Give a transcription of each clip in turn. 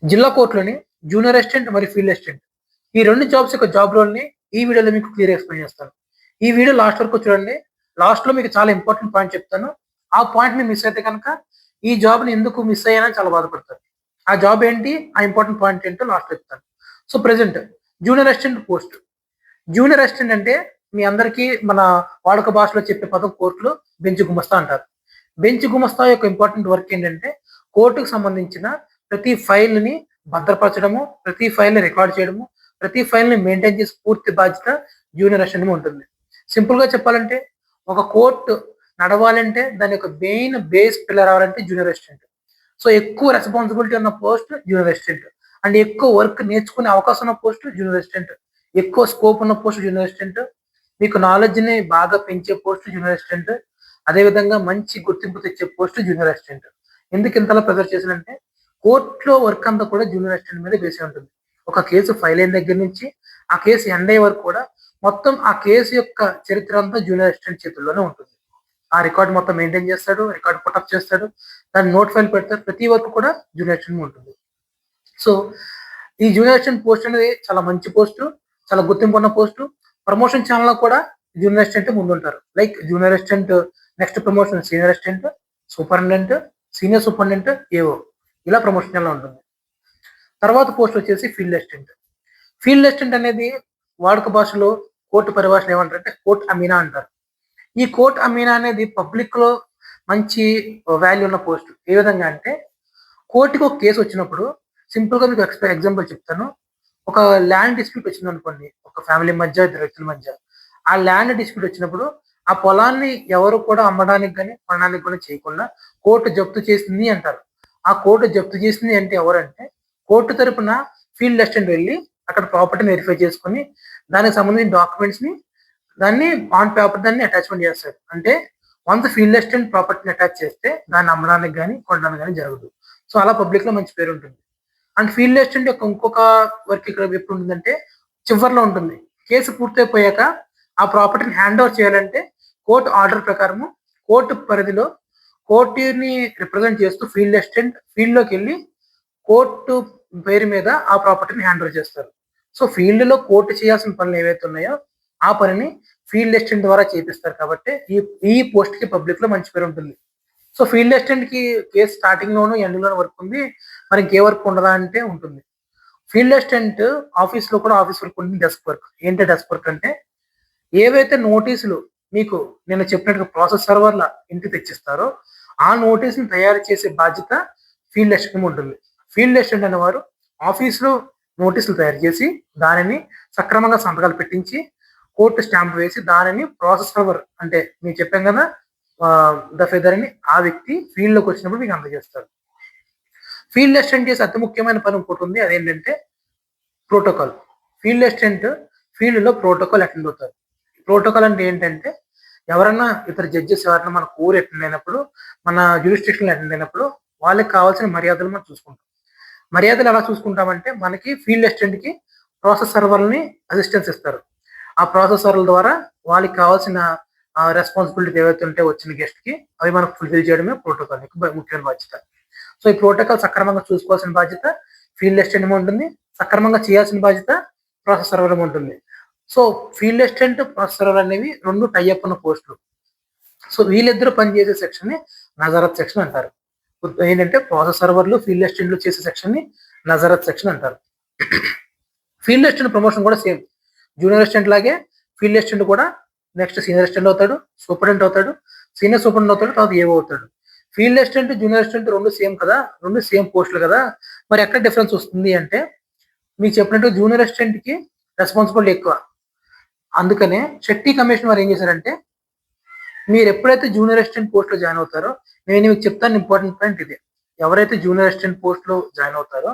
జిల్లా కోర్టులోని junior assistant మరియు field assistant ఈ 2 జాబ్స్ యొక్క జాబ్ రోల్‌ని ఈ వీడియోలో మీకు క్లియర్‌గా ఎక్స్‌ప్లెయిన్ చేస్తాను. ఈ వీడియో లాస్ట్ వరకు చూడండి. లాస్ట్‌లో మీకు చాలా ఇంపార్టెంట్ పాయింట్ చెప్తాను. ఆ పాయింట్‌ని మిస్ అయితే గనక ఈ జాబ్‌ని ఎందుకు మిస్ అయ్యానని చాలా బాధపడతారు. ఆ జాబ్ ఏంటి? ఆ ఇంపార్టెంట్ పాయింట్ ఏంటో లాస్ట్‌లో చెప్తాను. So, present junior assistant post. Junior assistant అంటే మీ అందరికీ మన వాడుక భాషలో చెప్పే పదం కోర్టులో బెంచ్ గుమస్తా అంటారు. బెంచ్ గుమస్తా యొక్క ఇంపార్టెంట్ వర్క్ ఏంటంటే కోర్టుకు సంబంధించిన ప్రతి ఫైల్‌ని భద్రపరచడము, ప్రతి ఫైల్‌ని రికార్డ్ చేయడము, ప్రతి ఫైల్‌ని మెయింటైన్ చేసే పూర్తి బాధ్యత జూనియర్ అసిస్టెంట్ ఉంటుంది. సింపుల్‌గా చెప్పాలంటే ఒక కోర్ట్ నడవాలంటే దాని యొక్క మెయిన్ బేస్ పిల్లర్ ఎవరంటే జూనియర్ అసిస్టెంట్. సో, ఎక్కువ రెస్పాన్సిబిలిటీ ఉన్న పోస్ట్ జూనియర్ అసిస్టెంట్. అండ్ ఎక్కువ వర్క్ నేర్చుకునే అవకాశం ఉన్న పోస్ట్ జూనియర్ అసిస్టెంట్. ఎక్కువ స్కోప్ ఉన్న పోస్ట్ జూనియర్ అసిస్టెంట్. మీకు నాలెడ్జ్‌ని బాగా పెంచే పోస్ట్ జూనియర్ అసిస్టెంట్. అదే విధంగా మంచి గుర్తింపు తెచ్చే పోస్ట్ జూనియర్ అసిస్టెంట్. ఎందుకు ఇంతలా ప్రిఫర్ చేశానంటే కోర్ట్‌లో వర్క్ అంతా కూడా జూనియర్ అసిస్టెంట్ మీద బేస్ అయి ఉంటుంది. ఒక కేసు ఫైల్ అయిన దగ్గర నుంచి ఆ కేసు ఎండ్ అయ్యే వరకు కూడా మొత్తం ఆ కేసు యొక్క చరిత్ర అంతా జూనియర్ అసిస్టెంట్ చేతుల్లోనే ఉంటుంది. ఆ రికార్డ్ మొత్తం మెయింటైన్ చేస్తాడు. రికార్డ్ పుటప్ చేస్తాడు. దాన్ని నోట్ ఫైల్ పెడతారు. ప్రతి వర్క్ కూడా జూనియర్ అసిస్టెంట్ ఉంటుంది. సో, ఈ జూనియర్ అసిస్టెంట్ పోస్ట్ అనేది చాలా మంచి పోస్టు. చాలా గుర్తింపు ఉన్న పోస్టు. ప్రమోషన్ ఛానెల్‌లో కూడా జూనియర్ అసిస్టెంట్ ముందుంటారు. Like junior assistant next promotion senior assistant, superintendent, senior superintendent, AO ఇలా ప్రమోషన్ ఛానెల్ ఉంటుంది. తర్వాత పోస్ట్ వచ్చేసి ఫీల్డ్ అసిస్టెంట్. ఫీల్డ్ అసిస్టెంట్ అనేది వాడుక భాషలో కోర్టు పరిభాషలో ఏమంటారంటే కోర్ట్ అమీనా అంటారు. ఈ కోర్ట్ అమీనా అనేది పబ్లిక్‌లో మంచి వాల్యూ ఉన్న పోస్ట్. ఏ విధంగా అంటే కోర్ట్‌కి ఒక కేస్ వచ్చినప్పుడు సింపుల్‌గా మీకు ఎగ్జాంపుల్ చెప్తాను. ఒక ల్యాండ్ డిస్ప్యూట్ వచ్చిందనుకోండి. ఒక ఫ్యామిలీ మధ్య, ఇద్దరు వ్యక్తుల మధ్య. ఆ ల్యాండ్ డిస్ప్యూట్ వచ్చినప్పుడు ఆ పొలాన్ని ఎవరు కూడా అమ్మడానికి గాని, కొనడానికి కూడా చేయకుండా కోర్ట్ జప్తు చేసింది అంటారు. ఆ కోర్ట్ జప్తు చేసింది అంటే ఎవరంటే కోర్ట్ తరపున ఫీల్డ్ అసిస్టెంట్ వెళ్లి అక్కడ ప్రాపర్టీని వెరిఫై చేసుకొని దానికి సంబంధించిన డాక్యుమెంట్స్‌ని దాన్ని ఆన్ పేపర్ దాన్ని అటాచ్‌మెంట్ చేస్తాడు. అంటే వన్స్ ఫీల్డ్ అసిస్టెంట్ ప్రాపర్టీని అటాచ్ చేస్తే దాన్ని అమ్మడానికి గాని, కొనడానికి గాని జరగదు. సో, అలా పబ్లిక్‌లో మంచి పేరుంటుంది. అండ్ ఫీల్డ్ అసిస్టెంట్ యొక్క ఇంకొక వర్క్ ఇక్కడ ఎప్పుడుంటుందంటే చివర్లో ఉంటుంది. కేసు పూర్తయిపోయాక ఆ ప్రాపర్టీని హ్యాండ్ ఓవర్ చేయాలంటే కోర్ట్ ఆర్డర్ ప్రకారము కోర్ట్ పరిధిలో కోర్ట్‌ని రిప్రజెంట్ చేస్తూ ఫీల్డ్ అసిస్టెంట్ ఫీల్డ్‌లోకెళ్ళి కోర్టు పేరు మీద ఆ ప్రాపర్టీని హ్యాండ్ ఓవర్ చేస్తారు. సో, ఫీల్డ్‌లో కోర్ట్ చేయాల్సిన పనులు ఏవైతే ఉన్నాయో ఆ పనిని ఫీల్డ్ అసిస్టెంట్ ద్వారా చేపిస్తారు కాబట్టి ఈ పోస్ట్‌కి పబ్లిక్‌లో మంచి పేరుంటుంది. సో, ఫీల్డ్ అసిస్టెంట్‌కి కేస్ స్టార్టింగ్‌లోను, ఎండింగ్‌లోను వర్క్ ఉంది. మరి ఇంకే వర్క్ ఉండదా అంటే ఉంటుంది. ఫీల్డ్ అసిస్టెంట్ ఆఫీస్‌లో కూడా ఆఫీస్ వర్క్ ఉంటుంది. Desk work. ఏంటి డెస్క్ వర్క్ అంటే ఏవైతే నోటీసులు మీకు నేను చెప్పినట్టుగా ప్రాసెస్ సర్వర్‌ల ఇంటికి తెచ్చిస్తారో ఆ నోటీస్‌ని తయారు చేసే బాధ్యత ఫీల్డ్ అసిస్టెంట్ ఉంటుంది. ఫీల్డ్ అసిస్టెంట్ అనేవారు ఆఫీస్‌లో నోటీసులు తయారు చేసి దానిని సక్రమంగా సంతకాలు పెట్టించి కోర్ట్ స్టాంప్ వేసి దానిని ప్రాసెస్ సర్వర్ అంటే మీకు చెప్పాం కదా దఫేదార్ అని ఆ వ్యక్తి ఫీల్డ్‌లోకి వచ్చినప్పుడు మీకు అందజేస్తారు. ఫీల్డ్ అసిస్టెంట్ చేసే అతి ముఖ్యమైన పని ఇంకోటుంది. అదేంటంటే ప్రోటోకాల్. ఫీల్డ్ అసిస్టెంట్ ఫీల్డ్‌లో ప్రోటోకాల్ అటెండ్ అవుతారు. ప్రోటోకాల్ అంటే ఏంటంటే ఎవరన్నా ఇతర జడ్జెస్ ఎవరైనా మన కోర్ అటెండ్ అయినప్పుడు, మన జ్యూరిస్డిక్షన్‌లో అటెండ్ అయినప్పుడు వాళ్ళకి కావాల్సిన మర్యాదలు మనం చూసుకుంటాం. మర్యాదలు ఎలా చూసుకుంటామంటే మనకి ఫీల్డ్ అసిస్టెంట్‌కి ప్రాసెస్ సర్వర్‌లని అసిస్టెన్స్ ఇస్తారు. ఆ ప్రాసెస్ సర్వర్‌ల ద్వారా వాళ్ళకి కావాల్సిన రెస్పాన్సిబిలిటీస్ ఏవైతే ఉంటాయో వచ్చిన గెస్ట్‌కి అవి మనం ఫుల్‌ఫిల్ చేయడమే ప్రోటోకాల్ యొక్క ముఖ్యమైన బాధ్యత. సో, ఈ ప్రోటోకాల్ సక్రమంగా చూసుకోవాల్సిన బాధ్యత ఫీల్డ్ అసిస్టెంట్ మీద ఉంటుంది. సక్రమంగా చేయాల్సిన బాధ్యత ప్రాసెస్ సర్వర్ మీద ఉంటుంది. So, field assistant, process server అనేవి 2 టై అప్ ఉన్న పోస్టులు. సో, వీళ్ళిద్దరూ పనిచేసే సెక్షన్‌ని నజారత్ సెక్షన్ అంటారు. ఏంటంటే ప్రాసెస్ సర్వర్‌లు, ఫీల్డ్ అసిస్టెంట్‌లు చేసే సెక్షన్‌ని నజారత్ సెక్షన్ అంటారు. ఫీల్డ్ అసిస్టెంట్ ప్రమోషన్ కూడా సేమ్. జూనియర్ అసిస్టెంట్ లాగే ఫీల్డ్ అసిస్టెంట్ కూడా నెక్స్ట్ సీనియర్ అసిస్టెంట్ అవుతాడు, సూపరింటెండెంట్ అవుతాడు, సీనియర్ సూపరింటెండెంట్ అవుతాడు, తర్వాత ఏఓ అవుతాడు. Field assistant, junior assistant 2 same కదా! 2 సేమ్ పోస్టులు కదా! మరి ఎక్కడ డిఫరెన్స్ వస్తుంది అంటే మీకు చెప్పినట్టు జూనియర్ అసిస్టెంట్‌కి రెస్పాన్సిబిలిటీ ఎక్కువ. అందుకనే షెట్టి కమిషన్ వారు ఏం చేశారంటే మీరెప్పుడైతే జూనియర్ అసిస్టెంట్ పోస్ట్‌లో జాయిన్ అవుతారో నేను మీకు చెప్తాను ఇంపార్టెంట్ పాయింట్ ఇదే. ఎవరైతే జూనియర్ అసిస్టెంట్ పోస్ట్‌లో జాయిన్ అవుతారో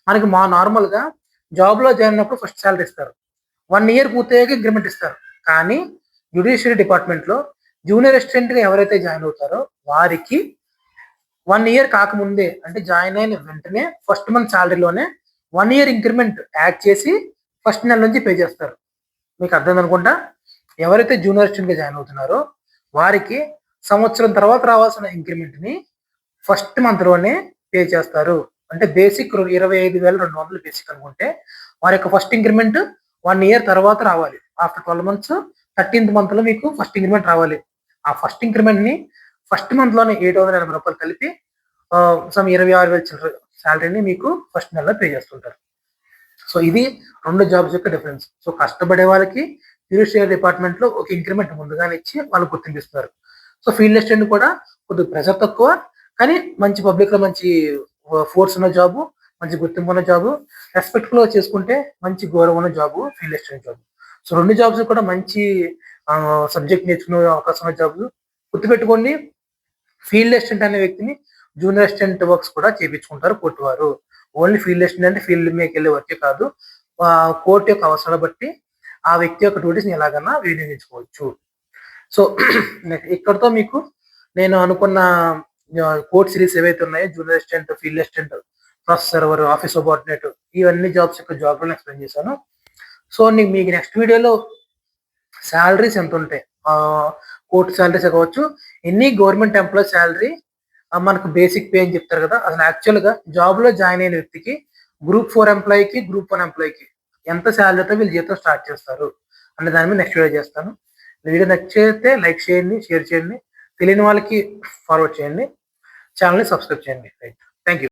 మనకి నార్మల్‌గా జాబ్‌లో జాయిన్ అయినప్పుడు ఫస్ట్ సాలరీ ఇస్తారు. 1 ఇయర్ పూర్తయ్యాక ఇంక్రిమెంట్ ఇస్తారు. కానీ జ్యుడిషియరీ డిపార్ట్‌మెంట్‌లో జూనియర్ అసిస్టెంట్‌గా ఎవరైతే జాయిన్ అవుతారో వారికి 1 ఇయర్ కాకముందే అంటే జాయిన్ అయిన వెంటనే ఫస్ట్ మంత్ సాలరీలోనే 1 ఇయర్ ఇంక్రిమెంట్ యాడ్ చేసి ఫస్ట్ నెల నుంచి పే చేస్తారు. మీకు అర్థమైందనుకుంటా. ఎవరైతే జూనియర్ అసిస్టెంట్‌గా జాయిన్ అవుతున్నారో వారికి సంవత్సరం తర్వాత రావాల్సిన ఇంక్రిమెంట్‌ని ఫస్ట్ మంత్‌లోనే పే చేస్తారు. అంటే బేసిక్ 25,200 బేసిక్ అనుకుంటే వారి యొక్క ఫస్ట్ ఇంక్రిమెంట్ 1 ఇయర్ తర్వాత రావాలి. ఆఫ్టర్ 12 మంత్స్ 13th మంత్ లో మీకు ఫస్ట్ ఇంక్రిమెంట్ రావాలి. ఆ ఫస్ట్ ఇంక్రిమెంట్ ని ఫస్ట్ మంత్ లోనే రూ. 780 కలిపి సమ్ 26,000 చిల్లర సాలరీని మీకు ఫస్ట్ నెలలో పే చేస్తుంటారు. సో ఇది 2 జాబ్స్ యొక్క డిఫరెన్స్. సో కష్టపడే వాళ్ళకి జ్యుడిషియల్ డిపార్ట్మెంట్ లో ఒక ఇంక్రిమెంట్ ముందుగానే ఇచ్చి వాళ్ళు గుర్తింపిస్తారు. సో ఫీల్డ్ అసిస్టెంట్ కూడా కొద్దిగా ప్రెషర్ తక్కువ, కానీ మంచి పబ్లిక్ లో మంచి ఫోర్స్ ఉన్న జాబు, మంచి గుర్తింపు ఉన్న జాబు, రెస్పెక్ట్ఫుల్ గా చేసుకుంటే మంచి గౌరవం ఉన్న job field assistant job. So 2 jobs కూడా మంచి సబ్జెక్ట్ నేర్చుకునే అవకాశం ఉన్న జాబ్స్. గుర్తుపెట్టుకోండి, ఫీల్డ్ అసిస్టెంట్ అనే వ్యక్తిని జూనియర్ అసిస్టెంట్ వర్క్స్ కూడా చేయించుకుంటారు కోర్టు వారు. ఓన్లీ ఫీల్డ్ అసిస్టెంట్ అంటే ఫీల్డ్ మీదకి వెళ్ళే వర్కే కాదు, కోర్టు యొక్క అవసరాలు బట్టి ఆ వ్యక్తి యొక్క డ్యూటీస్ని ఎలాగన్నా వినియోగించుకోవచ్చు. సో ఇక్కడతో మీకు నేను అనుకున్న కోర్ట్ సిరీస్ ఏవైతే ఉన్నాయో junior assistant, field assistant, process server, office subordinate, ఇవన్నీ జాబ్స్ యొక్క జాబ్ రోల్ ఎక్స్ప్లెయిన్ చేశాను. సో మీకు నెక్స్ట్ వీడియోలో శాలరీస్ ఎంత ఉంటాయి, కోర్టు శాలరీస్ కావచ్చు, ఎన్ని గవర్నమెంట్ ఎంప్లాయీ శాలరీ మనకు బేసిక్ పే అని చెప్తారు కదా, అసలు యాక్చువల్ గా జాబ్ లో జాయిన్ అయిన వ్యక్తికి గ్రూప్ 4 ఎంప్లాయీకి, గ్రూప్ 1 ఎంప్లాయీకి ఎంత శాలరీతో వీళ్ళు జీతం స్టార్ట్ చేస్తారు అనే దాని మీద నెక్స్ట్ వీడియో చేస్తాను. వీడియో నచ్చితే లైక్ చేయండి, షేర్ చేయండి, తెలియని వాళ్ళకి ఫార్వర్డ్ చేయండి, ఛానల్ని సబ్స్క్రైబ్ చేయండి. రైట్.